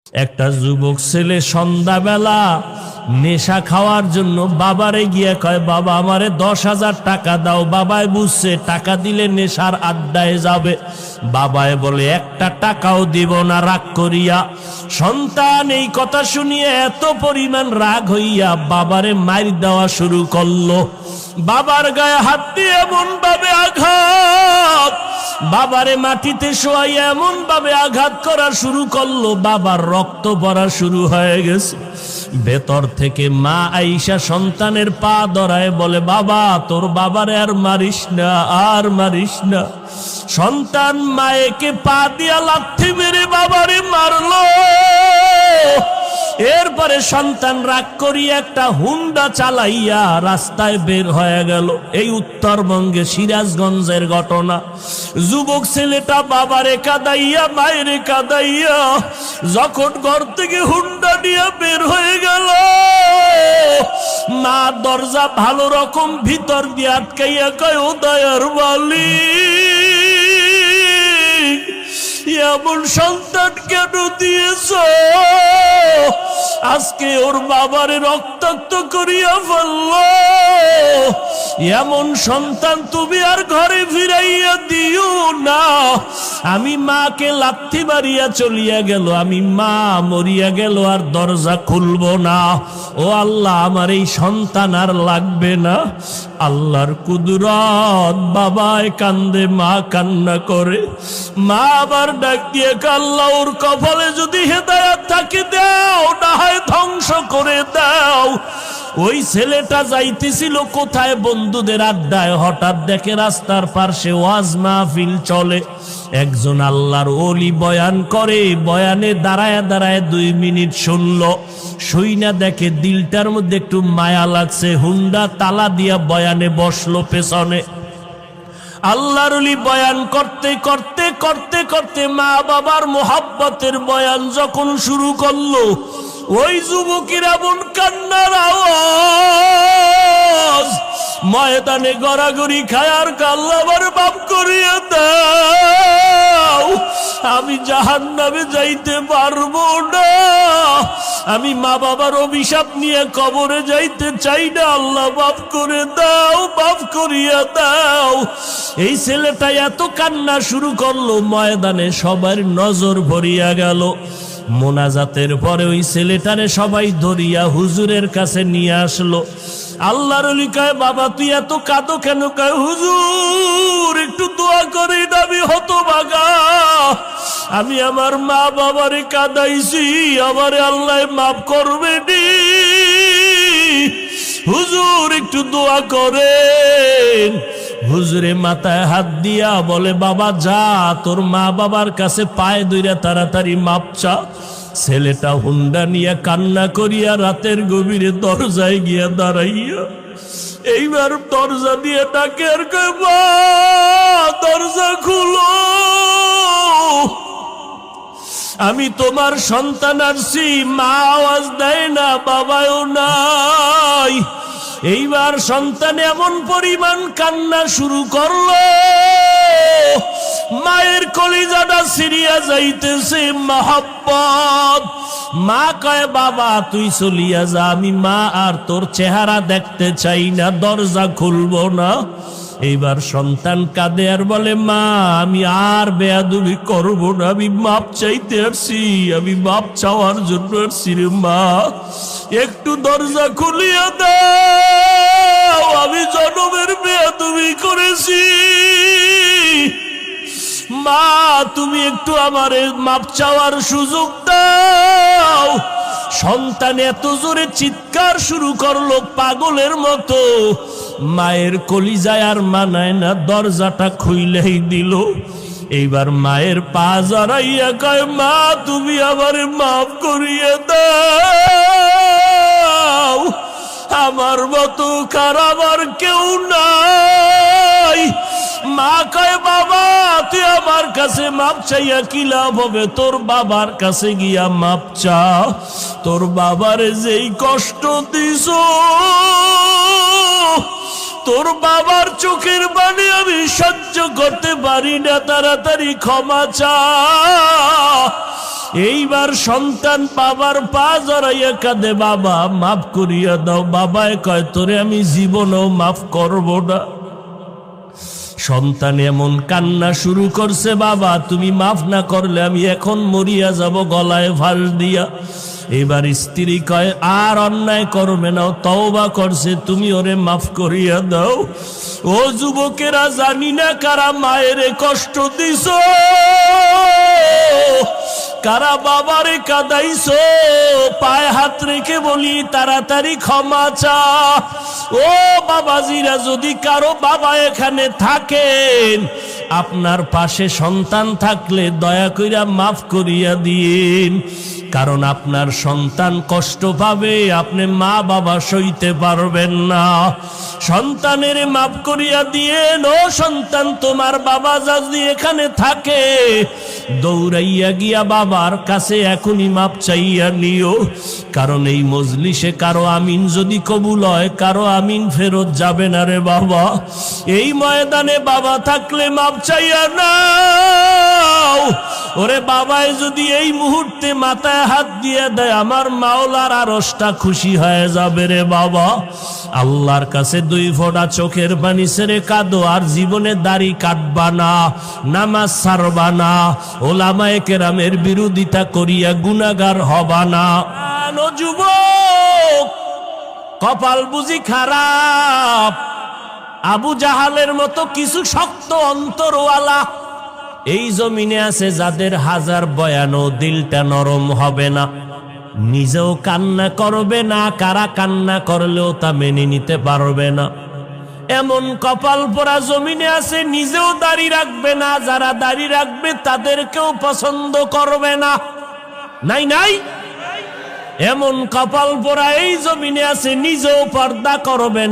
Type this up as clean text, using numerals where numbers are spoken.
একটা যুবক ছেলে সন্ধ্যাবেলা নেশা খাওয়ার জন্য বাবারে গিয়ে কয়, বাবা আমারে 10,000 টাকা দাও। বাবায় বুঝছে টাকা দিলে নেশার আড্ডায় যাবে। বাবায় বলে একটা টাকাও দিব না, রাগ করিয়া। সন্তান এই কথা শুনিয়ে এত পরিমাণ রাগ হইয়া বাবারে মার দেওয়া শুরু করলো। বাবার গায়ে হাত দিয়ে এমন ভাবে আঘাত, বাবারে মাটিতে শোয়াইয়া এমন ভাবে আঘাত করা শুরু করলো, বাবার রক্ত পড়া শুরু হয়ে গেছে। ভেতর থেকে মা আইসা সন্তানের পা ধরায় বলে, বাবা তোর বাবারে আর মারিস না, আর মারিস না। সন্তান মায়েকে পা দিয়া লাথি মেরে বাবারে মারলো। এরপরে সন্তান রাগ করিয়া একটা হুন্ডা চালাইয়া রাস্তায় বের হয়ে গেল। এই উত্তরবঙ্গে সিরাজগঞ্জের ঘটনা। যুবক ছেলেটা বাবারে কাঁদাইয়া মায়েরে কাঁদাইয়া যখন ঘর থেকে হুন্ডা নিয়ে বের হয়ে গেল, মা দরজা ভালো রকম ভিতর দিয়ে আটকাইয়া কয়, ও দয়ার মালিক, এমন সন্তান কেন দিয়েছ? আজকে ওর বাবারে রক্তাক্ত করিয়া ফেলল। এমন সন্তান তুমি আর ঘরে ফিরাইয়া দিও না। আমি মাকে লাথি মারিয়া চলিয়া গেল, আমি মা মরিয়া গেল আর দরজা খুলব না। ও আল্লাহ, আমার এই সন্তান আর লাগবে না। আল্লাহর কুদরত, বাবায় কান্দে, মা কান্না করে। মা আবার ডাক দিয়ে, আল্লাহ ওর কপালে যদি হেদায়েত থাকে দাও, না হয় ধ্বংস করে দাও। ওই ছেলেটা যাইতেছিল কোথায়? বন্ধুদের আড্ডায়। হঠাৎ দেখে রাস্তার পাশে ওয়াজ মাহফিল চলে। একজন আল্লাহর ওলি বয়ান করে। বয়ানে দাঁড়ায় দাঁড়ায় 2 মিনিট শুনলো। শুইনা দেখে দিলটার মধ্যে একটু মায়া লাগছে। হুন্ডা তালা দিয়া বয়ানে বসলো পেছনে। আল্লাহর ওলি বয়ান করতে করতে করতে করতে মা বাবার মোহাব্বতের বয়ান যখন শুরু করলো, ওই যুবকের এমন কান্নার আওয়াজ, ময়দানে গড়াগড়ি খায় আর আল্লাহ আমার মাফ করিয়ে দাও, আমি জাহান্নামে যাইতে পারবো না, আমি মা বাবার অভিশাপ নিয়ে কবরে যাইতে চাই না, আল্লাহ মাফ করে দাও, মাফ করিয়া দাও। এই ছেলেটা এত কান্না শুরু করলো, ময়দানে সবার নজর ভরিয়া গেল। মোনাজাতের পরে ওই ছেলেটারে সবাই ধরিয়া হুজুরের কাছে নিয়ে আসলো। আল্লাহর ওলি কয়, বাবা তুই এত কাঁদো কেন? কয়, হুজুর একটু দোয়া করে, আমি হতভাগা, আমি আমার মা বাবারে কাঁদাইছি, আমারে আল্লাহ মাফ করবে নি, হুজুর একটু দোয়া করেন। হুজুরে মাথায় হাত দিয়া বলে, বাবা যা, তোর মা বাবার কাছে পায়ে ধইরা তাড়াতাড়ি মাপ চা। ছেলেটা হুন্ডা নিয়ে কান্না করিয়া রাতের গভীরে দরজায় গিয়া দাঁড়াইয়া এইবার দরজা দিয়ে ডাকে আর কয়, মা দরজা খুলো, আমি তোমার সন্তান আসছি। মা আওয়াজ দেয় না, বাবাও নাই। এইবার সন্তান এমন পরিমাণ কান্না শুরু করলো, মায়ের কলিজাটা ছিঁড়িয়া যাইতেছে মহব্বত। মা কয়, বাবা তুই চলিয়া যা, আমি মা আর তোর চেহারা দেখতে চাই না, দরজা খুলবো না। এইবার সন্তান কাঁদে আর বলে, মা আমি আর বেয়াদবি করবো না, আমি মাপ চাইতে আসছি, আমি মাপ চাওয়ার জন্য আসছি রে মা, একটু দরজা খুলিয়া দাও, আমি জনমের বেয়াদবি করেছি, মা তুমি একটু আমারে মাপ চাওয়ার সুযোগ দাও। সন্তান এত জোরে চিৎকার শুরু করলো পাগলের মতো, মায়ের কলিজায় আর মানায় না, দরজাটা খুইলেই দিল। এইবার মায়ের পা জড়াইয়া কয়, মা তুমি আমারে মাফ করিয়ে দাও, আমার মতো খারাপ আর কেউ নাই। মা কয়, বাবা তুই আমার কাছে মাপ চাইয়া কি লাভ হবে, তোর বাবার কাছে গিয়া মাপ চা, তোর বাবারে যেই কষ্ট দিছ, তোর বাবার চোখের পানি আমি সহ্য করতে পারি না, তাড়াতাড়ি ক্ষমা চা। এইবার সন্তান বাবার পা জড়াইয়া কাঁদে, বাবা মাফ করিয়া দাও। বাবায় কয় তোরে আমি জীবনও মাফ করব না। সন্তান এমন কান্না শুরু করছে, বাবা তুমি মাফ না করলে আমি এখন মরিয়া যাব গলায় ফাঁস দিয়া। এবার স্ত্রী কয় আর অন্যায় করবে না, তওবা করছে, তুমি ওরে মাফ করিয়া দাও। ও যুবকেরা, জানি না কারা মায়েরে কষ্ট দিছ, কারা বাবারে কাঁদাইছো, পায়ে হাত রেখে বলি তাড়াতাড়ি ক্ষমা চা। ও বাবাজিরা, যদি কারো বাবা এখানে থাকেন, আপনার পাশে সন্তান থাকলে দয়া কইরা মাফ করিয়া দিন, কারণ আপনার সন্তান কষ্ট পাবে, আপনি মা বাবা সইতে পারবেন না। সন্তানের মাফ করিয়া দিয়েন। ও সন্তান, তোমার বাবা যদি এখানে থাকে, দৌড়াইয়া গিয়া বাবার কাছে এখনই মাপ চাইয়া নিও, কারণ এই মজলিসে কারো আমিন যদি কবুল হয়, কারো আমিন ফেরত যাবে না রে বাবা। এই ময়দানে বাবা থাকলে মাপ চাইয়া নাও। ওরে বাবায় যদি এই মুহূর্তে মাথায় হাত দিয়ে দেয়, আমার মাওলার আরশটা খুশি হয়ে যাবে রে বাবা। আল্লাহর কাছে 2 ফোঁটা চোখের পানি ছেড়ে কাঁদো, আর জীবনে দাড়ি কাটবা না, নামাজ ছাড়বা না, ওলামায়ে কেরামের বিরোধিতা করিয়া গুনাহগার হবা না। ও যুবক, কপাল বুঝি খারাপ? আবু জাহালের মতো কিছু শক্ত অন্তরওয়ালা এই জমিনে আছে, যাদের হাজার বয়ানও দিলটা নরম হবে না, নিজেও কান্না করবে না, কারা কান্না করলেও তা মেনে নিতে পারবে না। এমন কপাল পোড়া জমিনে আছে, নিজেও দাড়ি রাখবে না, যারা দাড়ি রাখবে তাদেরকেও পছন্দ করবে না। নাই নাই, এমন কপাল পোড়া এই জমিনে আছে, নিজেও পর্দা করবে না।